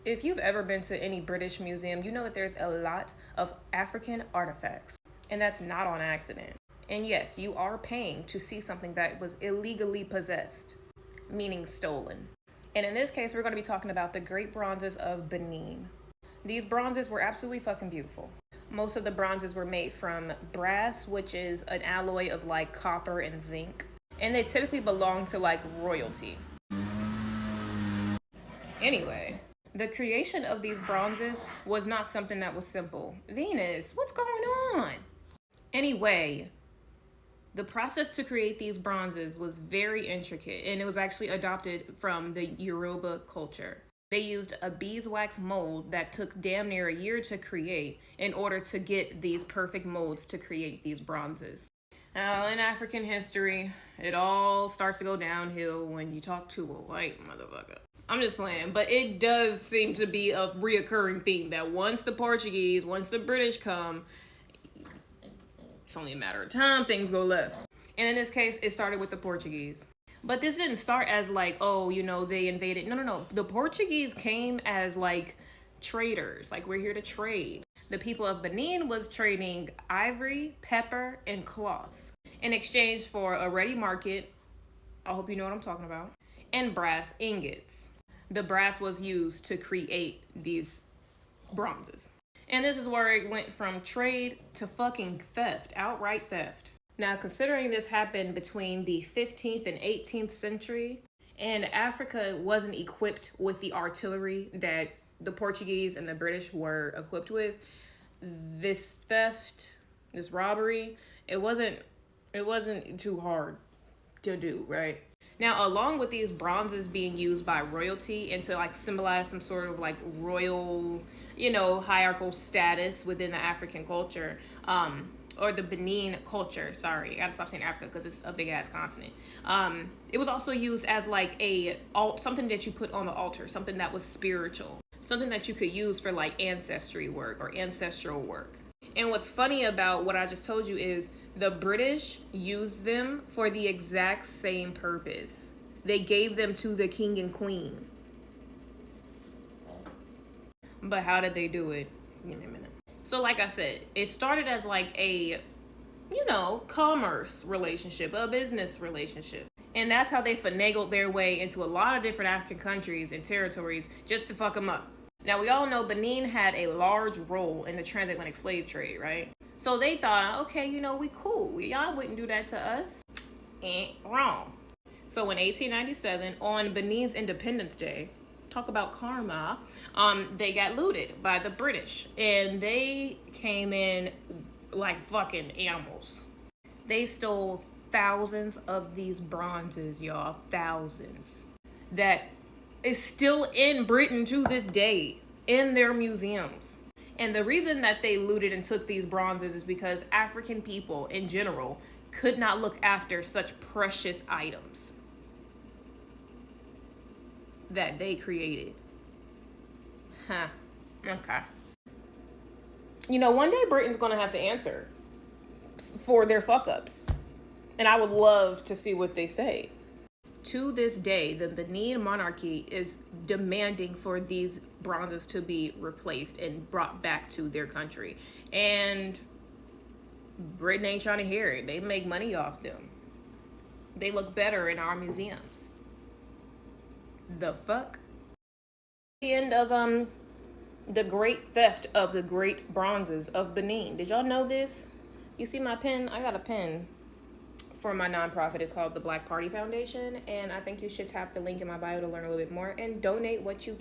If you've ever been to any British museum, you know that there's a lot of African artifacts, and that's not on accident. And yes, you are paying to see something that was illegally possessed, meaning stolen. And in this case, we're going to be talking about the great bronzes of Benin. These bronzes were absolutely fucking beautiful. Most of the bronzes were made from brass, which is an alloy of like copper and zinc. And they typically belong to like royalty. Anyway, the creation of these bronzes was not something that was simple. Venus, what's going on? Anyway, the process to create these bronzes was very intricate, and it was actually adopted from the Yoruba culture. They used a beeswax mold that took damn near a year to create in order to get these perfect molds to create these bronzes. Now, in African history, it all starts to go downhill when you talk to a white motherfucker. I'm just playing, but it does seem to be a reoccurring theme that once the Portuguese, once the British come, it's only a matter of time, things go left. And in this case, it started with the Portuguese. But this didn't start as like, oh, you know, they invaded. No. The Portuguese came as like traders, like we're here to trade. The people of Benin was trading ivory, pepper, and cloth in exchange for a ready market. I hope you know what I'm talking about. And brass ingots. The brass was used to create these bronzes. And this is where it went from trade to fucking theft, outright theft. Now, considering this happened between the 15th and 18th century, and Africa wasn't equipped with the artillery that the Portuguese and the British were equipped with, this theft, this robbery, it wasn't too hard to do, right? Now, along with these bronzes being used by royalty and to like symbolize some sort of like royal, you know, hierarchical status within the African culture, or the Benin culture, sorry, I gotta stop saying Africa because it's a big ass continent. It was also used as like something that you put on the altar, something that was spiritual, something that you could use for like ancestry work or ancestral work. And what's funny about what I just told you is the British used them for the exact same purpose. They gave them to the king and queen. But how did they do it? Give me a minute. So like I said, it started as like a, you know, commerce relationship, a business relationship. And that's how they finagled their way into a lot of different African countries and territories just to fuck them up. Now, we all know Benin had a large role in the transatlantic slave trade, right? So they thought, okay, you know, we cool. Y'all wouldn't do that to us. Ain't wrong. So in 1897, on Benin's Independence Day, talk about karma, they got looted by the British. And they came in like fucking animals. They stole thousands of these bronzes, y'all. Thousands. That is still in Britain to this day in their museums. And the reason that they looted and took these bronzes is because African people in general could not look after such precious items that they created. Okay. You know, one day Britain's gonna have to answer for their fuck ups. And I would love to see what they say. To this day, the Benin monarchy is demanding for these bronzes to be replaced and brought back to their country. And Britain ain't trying to hear it. They make money off them. They look better in our museums. The fuck? The end of the great theft of the great bronzes of Benin. Did y'all know this? You see my pen? I got a pen for my nonprofit. It's called the Black Party Foundation, and I think you should tap the link in my bio to learn a little bit more and donate what you